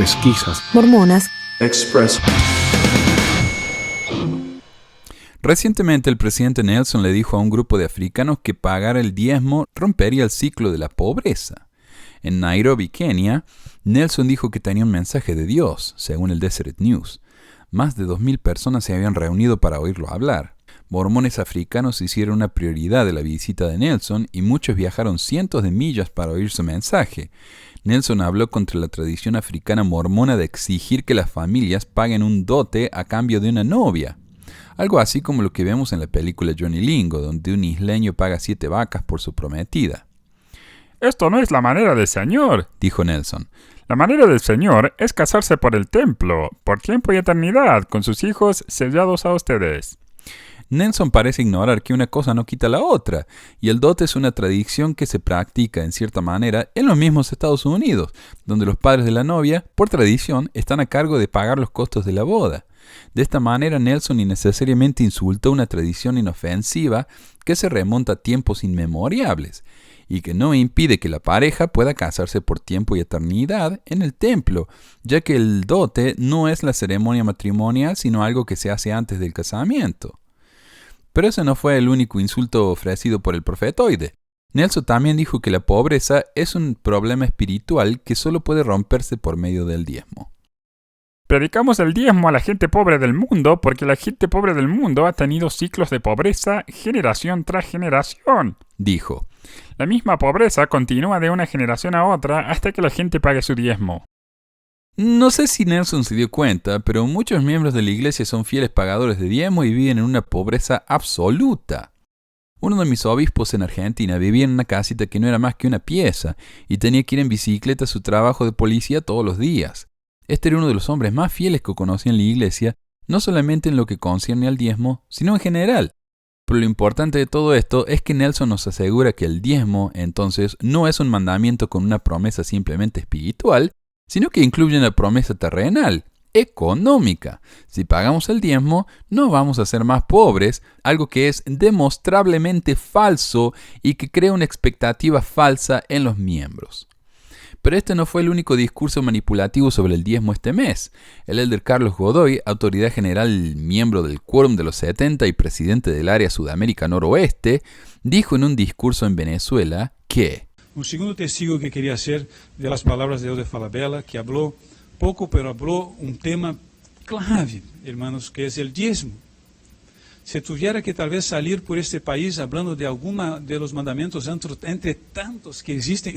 pesquisas mormonas. Express. Recientemente el presidente Nelson le dijo a un grupo de africanos que pagar el diezmo rompería el ciclo de la pobreza. En Nairobi, Kenia, Nelson dijo que tenía un mensaje de Dios, según el Deseret News. Más de 2,000 personas se habían reunido para oírlo hablar. Mormones africanos hicieron una prioridad de la visita de Nelson y muchos viajaron cientos de millas para oír su mensaje. Nelson habló contra la tradición africana mormona de exigir que las familias paguen un dote a cambio de una novia. Algo así como lo que vemos en la película Johnny Lingo, donde un isleño paga 7 vacas por su prometida. Esto no es la manera del Señor, dijo Nelson. La manera del Señor es casarse por el templo, por tiempo y eternidad, con sus hijos sellados a ustedes. Nelson parece ignorar que una cosa no quita la otra, y el dote es una tradición que se practica en cierta manera en los mismos Estados Unidos, donde los padres de la novia, por tradición, están a cargo de pagar los costos de la boda. De esta manera, Nelson innecesariamente insultó una tradición inofensiva que se remonta a tiempos inmemorables y que no impide que la pareja pueda casarse por tiempo y eternidad en el templo, ya que el dote no es la ceremonia matrimonial, sino algo que se hace antes del casamiento. Pero ese no fue el único insulto ofrecido por el profetoide. Nelson también dijo que la pobreza es un problema espiritual que solo puede romperse por medio del diezmo. Predicamos el diezmo a la gente pobre del mundo porque la gente pobre del mundo ha tenido ciclos de pobreza generación tras generación, dijo. La misma pobreza continúa de una generación a otra hasta que la gente pague su diezmo. No sé si Nelson se dio cuenta, pero muchos miembros de la iglesia son fieles pagadores de diezmo y viven en una pobreza absoluta. Uno de mis obispos en Argentina vivía en una casita que no era más que una pieza y tenía que ir en bicicleta a su trabajo de policía todos los días. Este era uno de los hombres más fieles que conocí en la iglesia, no solamente en lo que concierne al diezmo, sino en general. Pero lo importante de todo esto es que Nelson nos asegura que el diezmo, entonces, no es un mandamiento con una promesa simplemente espiritual, sino que incluye una promesa terrenal, económica. Si pagamos el diezmo, no vamos a ser más pobres, algo que es demostrablemente falso y que crea una expectativa falsa en los miembros. Pero este no fue el único discurso manipulativo sobre el diezmo este mes. El elder Carlos Godoy, autoridad general miembro del Quórum de los 70 y presidente del área Sudamérica Noroeste, dijo en un discurso en Venezuela que un segundo testigo que quería hacer de las palabras de Elder Falabella, que habló poco, pero habló un tema clave, hermanos, que es el diezmo. Si tuviera que tal vez salir por este país hablando de alguno de los mandamientos entre tantos que existen,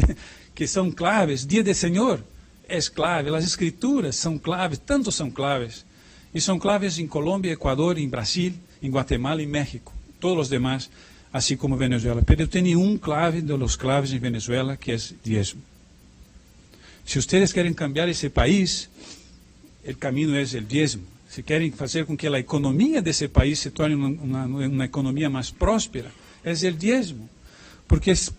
que son claves, Día del Señor es clave, las Escrituras son claves, tantos son claves. Y son claves en Colombia, Ecuador, en Brasil, en Guatemala y México, todos los demás, así como Venezuela. Pero yo tenía un clave de los claves en Venezuela, que es diezmo. Si ustedes quieren cambiar ese país, el camino es el diezmo. Si quieren hacer con que la economía de ese país se torne una economía más próspera, es el diezmo. Porque es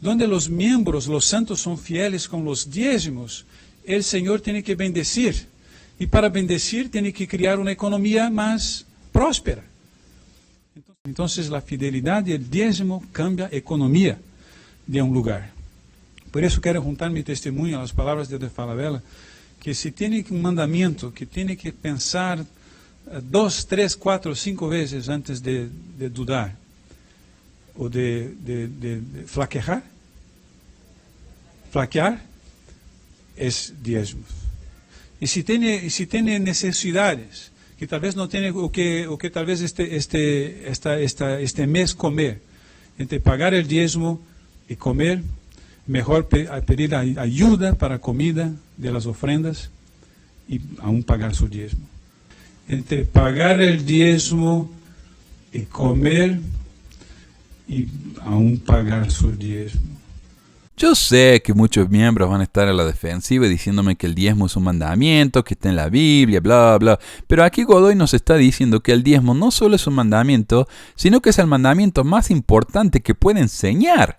donde los miembros, los santos son fieles con los diezmos, el Señor tiene que bendecir. Y para bendecir tiene que crear una economía más próspera. Entonces la fidelidad y el diezmo cambia economía de un lugar. Por eso quiero juntar mi testimonio a las palabras de Falabella, que si tiene un mandamiento, que tiene que pensar 2, 3, 4, 5 veces antes de dudar, o de flaquear, es diezmo. Y si tiene necesidades, que tal vez no tiene o que tal vez este mes comer, entre pagar el diezmo y comer, mejor pedir ayuda para comida de las ofrendas y aún pagar su diezmo. Entre pagar el diezmo y comer y aún pagar su diezmo. Yo sé que muchos miembros van a estar a la defensiva diciéndome que el diezmo es un mandamiento, que está en la Biblia, bla, bla. Pero aquí Godoy nos está diciendo que el diezmo no solo es un mandamiento, sino que es el mandamiento más importante que puede enseñar.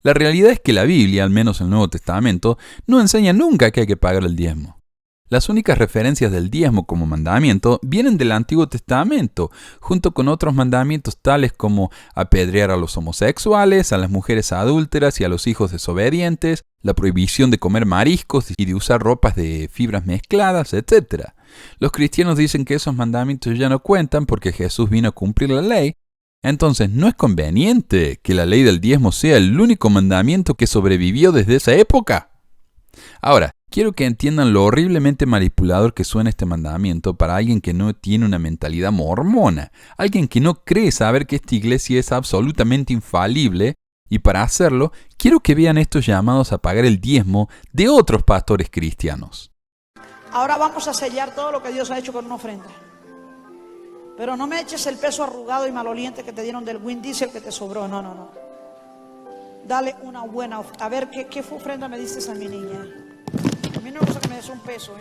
La realidad es que la Biblia, al menos el Nuevo Testamento, no enseña nunca que hay que pagar el diezmo. Las únicas referencias del diezmo como mandamiento vienen del Antiguo Testamento, junto con otros mandamientos tales como apedrear a los homosexuales, a las mujeres adúlteras y a los hijos desobedientes, la prohibición de comer mariscos y de usar ropas de fibras mezcladas, etc. Los cristianos dicen que esos mandamientos ya no cuentan porque Jesús vino a cumplir la ley. Entonces, ¿no es conveniente que la ley del diezmo sea el único mandamiento que sobrevivió desde esa época? Ahora, quiero que entiendan lo horriblemente manipulador que suena este mandamiento para alguien que no tiene una mentalidad mormona, alguien que no cree saber que esta iglesia es absolutamente infalible, y para hacerlo, quiero que vean estos llamados a pagar el diezmo de otros pastores cristianos. Ahora vamos a sellar todo lo que Dios ha hecho con una ofrenda. Pero no me eches el peso arrugado y maloliente que te dieron del Win Diesel que te sobró, no. Dale una buena ofrenda. A ver, ¿qué ofrenda me diste a mi niña? A mí no me gusta que me des un peso,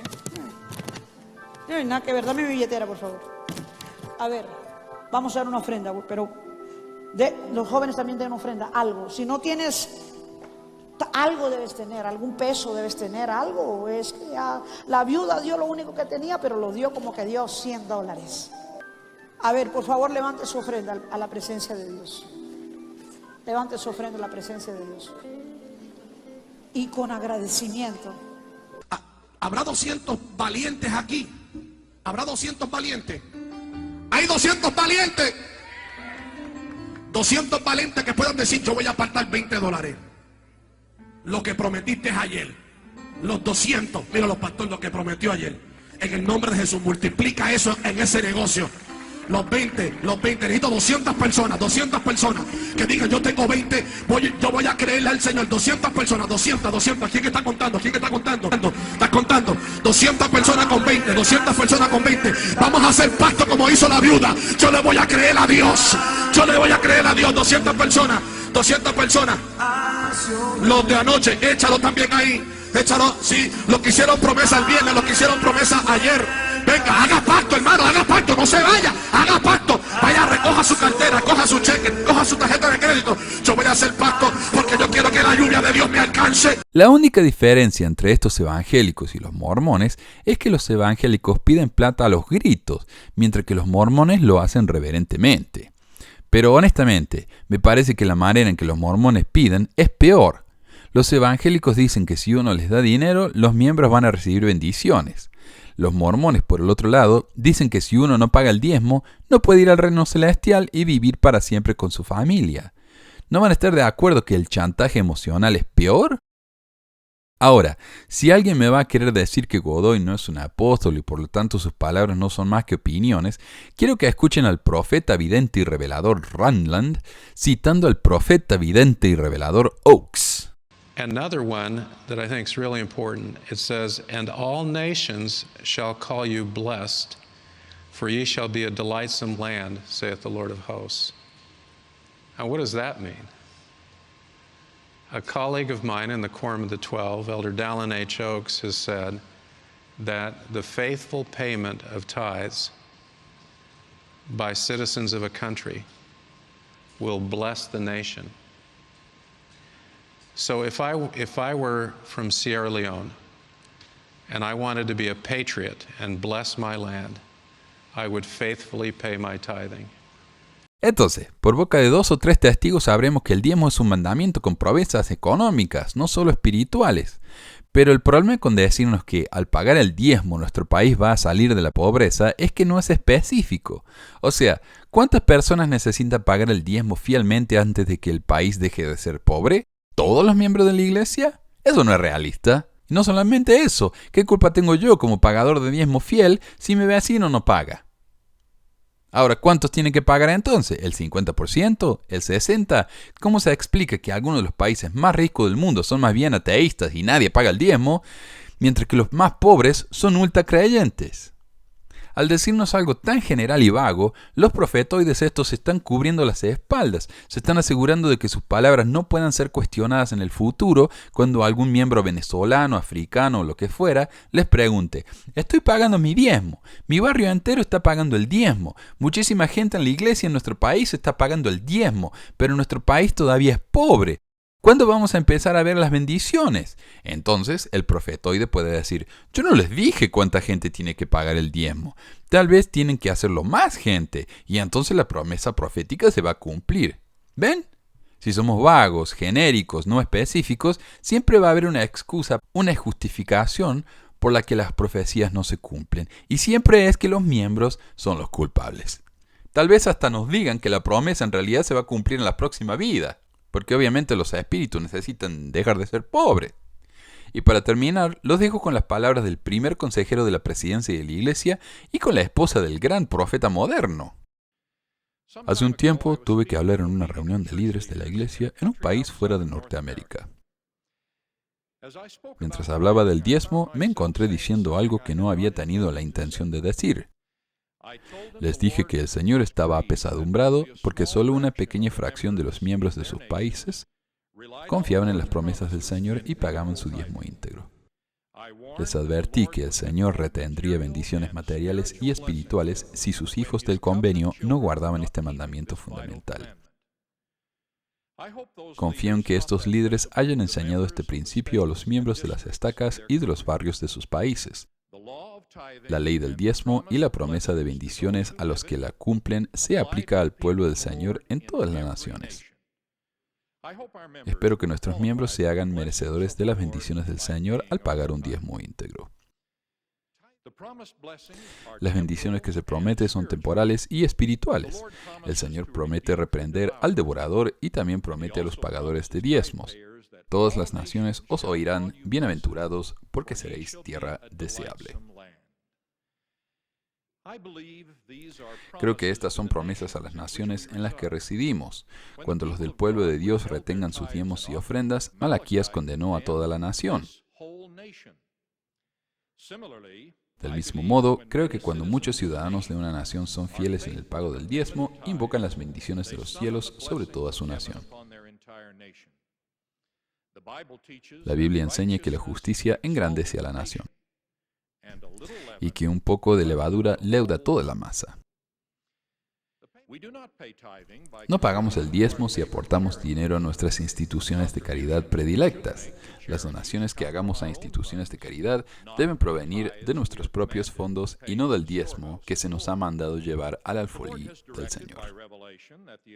No hay nada que ver, dame mi billetera, por favor. A ver, vamos a dar una ofrenda, pero los jóvenes también den ofrenda, algo. Si no tienes, algo debes tener, algún peso debes tener, algo. Es que la viuda dio lo único que tenía, pero lo dio como que dio $100. A ver, por favor, levante su ofrenda a la presencia de Dios. Levante su ofrenda a la presencia de Dios. Y con agradecimiento. Habrá 200 valientes aquí. Habrá 200 valientes. Hay 200 valientes. 200 valientes que puedan decir: yo voy a apartar $20. Lo que prometiste ayer. Los 200. Mira los pastores, lo que prometió ayer. En el nombre de Jesús, multiplica eso en ese negocio. Los 20, necesito 200 personas que digan: yo tengo 20, yo voy a creerle al Señor. 200 personas, 200. ¿Quién está contando? Estás contando. 200 personas con 20, 200 personas con 20. Vamos a hacer pacto como hizo la viuda. Yo le voy a creer a Dios. 200 personas. Los de anoche, échalo también ahí. Échalo, sí, los que hicieron promesa el viernes, los que hicieron promesa ayer. Venga, haga pacto, hermano, haga pacto, no se vaya, haga pacto. Vaya, recoja su cartera, coja su cheque, coja su tarjeta de crédito. Yo voy a hacer pacto porque yo quiero que la lluvia de Dios me alcance. La única diferencia entre estos evangélicos y los mormones es que los evangélicos piden plata a los gritos, mientras que los mormones lo hacen reverentemente. Pero honestamente, me parece que la manera en que los mormones piden es peor. Los evangélicos dicen que si uno les da dinero, los miembros van a recibir bendiciones. Los mormones, por el otro lado, dicen que si uno no paga el diezmo, no puede ir al reino celestial y vivir para siempre con su familia. ¿No van a estar de acuerdo que el chantaje emocional es peor? Ahora, si alguien me va a querer decir que Godoy no es un apóstol y por lo tanto sus palabras no son más que opiniones, quiero que escuchen al profeta vidente y revelador Randland citando al profeta vidente y revelador Oaks. Another one that I think is really important, it says, "And all nations shall call you blessed, for ye shall be a delightsome land, saith the Lord of hosts." Now, what does that mean? A colleague of mine in the Quorum of the 12, Elder Dallin H. Oaks, has said that the faithful payment of tithes by citizens of a country will bless the nation. So if I were from Sierra Leone and I wanted to be a patriot and bless my land, I would faithfully pay my tithing. Entonces, por boca de 2 o 3 testigos sabremos que el diezmo es un mandamiento con promesas económicas, no solo espirituales. Pero el problema con decirnos que al pagar el diezmo nuestro país va a salir de la pobreza es que no es específico. O sea, ¿cuántas personas necesitan pagar el diezmo fielmente antes de que el país deje de ser pobre? ¿Todos los miembros de la iglesia? Eso no es realista. Y no solamente eso, ¿qué culpa tengo yo como pagador de diezmo fiel si mi vecino no paga? Ahora, ¿cuántos tienen que pagar entonces? ¿El 50%? ¿El 60%? ¿Cómo se explica que algunos de los países más ricos del mundo son más bien ateístas y nadie paga el diezmo, mientras que los más pobres son ultracreyentes? Al decirnos algo tan general y vago, los profetoides estos se están cubriendo las espaldas, se están asegurando de que sus palabras no puedan ser cuestionadas en el futuro cuando algún miembro venezolano, africano o lo que fuera les pregunte: estoy pagando mi diezmo, mi barrio entero está pagando el diezmo, muchísima gente en la iglesia en nuestro país está pagando el diezmo, pero nuestro país todavía es pobre. ¿Cuándo vamos a empezar a ver las bendiciones? Entonces el profetoide puede decir, yo no les dije cuánta gente tiene que pagar el diezmo. Tal vez tienen que hacerlo más gente y entonces la promesa profética se va a cumplir. ¿Ven? Si somos vagos, genéricos, no específicos, siempre va a haber una excusa, una justificación por la que las profecías no se cumplen. Y siempre es que los miembros son los culpables. Tal vez hasta nos digan que la promesa en realidad se va a cumplir en la próxima vida, porque obviamente los espíritus necesitan dejar de ser pobres. Y para terminar, los dejo con las palabras del primer consejero de la presidencia de la iglesia y con la esposa del gran profeta moderno. Hace un tiempo tuve que hablar en una reunión de líderes de la iglesia en un país fuera de Norteamérica. Mientras hablaba del diezmo, me encontré diciendo algo que no había tenido la intención de decir. Les dije que el Señor estaba apesadumbrado porque solo una pequeña fracción de los miembros de sus países confiaban en las promesas del Señor y pagaban su diezmo íntegro. Les advertí que el Señor retendría bendiciones materiales y espirituales si sus hijos del convenio no guardaban este mandamiento fundamental. Confío en que estos líderes hayan enseñado este principio a los miembros de las estacas y de los barrios de sus países. La ley del diezmo y la promesa de bendiciones a los que la cumplen se aplica al pueblo del Señor en todas las naciones. Espero que nuestros miembros se hagan merecedores de las bendiciones del Señor al pagar un diezmo íntegro. Las bendiciones que se prometen son temporales y espirituales. El Señor promete reprender al devorador y también promete a los pagadores de diezmos. Todas las naciones os oirán, bienaventurados, porque seréis tierra deseable. Creo que estas son promesas a las naciones en las que residimos. Cuando los del pueblo de Dios retengan sus diezmos y ofrendas, Malaquías condenó a toda la nación. Del mismo modo, creo que cuando muchos ciudadanos de una nación son fieles en el pago del diezmo, invocan las bendiciones de los cielos sobre toda su nación. La Biblia enseña que la justicia engrandece a la nación y que un poco de levadura leuda toda la masa. No pagamos el diezmo si aportamos dinero a nuestras instituciones de caridad predilectas. Las donaciones que hagamos a instituciones de caridad deben provenir de nuestros propios fondos y no del diezmo que se nos ha mandado llevar al alfolí del Señor.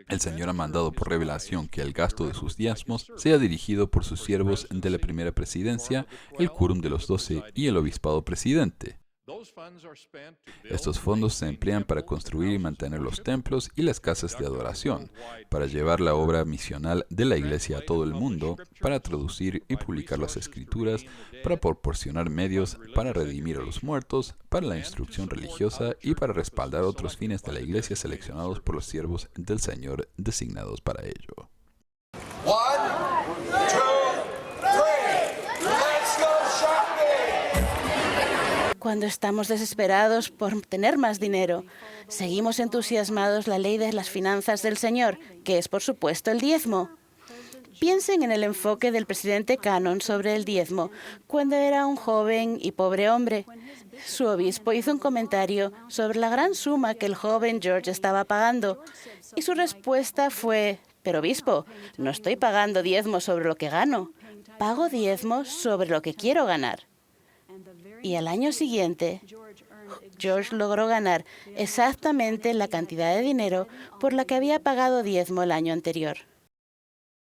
El Señor ha mandado por revelación que el gasto de sus diezmos sea dirigido por sus siervos de la primera presidencia, el quórum de los 12 y el obispado presidente. Estos fondos se emplean para construir y mantener los templos y las casas de adoración, para llevar la obra misional de la Iglesia a todo el mundo, para traducir y publicar las Escrituras, para proporcionar medios para redimir a los muertos, para la instrucción religiosa y para respaldar otros fines de la Iglesia seleccionados por los siervos del Señor designados para ello. 1, 2, 3, let's go shopping! Cuando estamos desesperados por tener más dinero, seguimos entusiasmados la ley de las finanzas del Señor, que es por supuesto el diezmo. Piensen en el enfoque del presidente Cannon sobre el diezmo cuando era un joven y pobre hombre. Su obispo hizo un comentario sobre la gran suma que el joven George estaba pagando y su respuesta fue: pero obispo, no estoy pagando diezmo sobre lo que gano, pago diezmos sobre lo que quiero ganar. Y al año siguiente, George logró ganar exactamente la cantidad de dinero por la que había pagado diezmo el año anterior.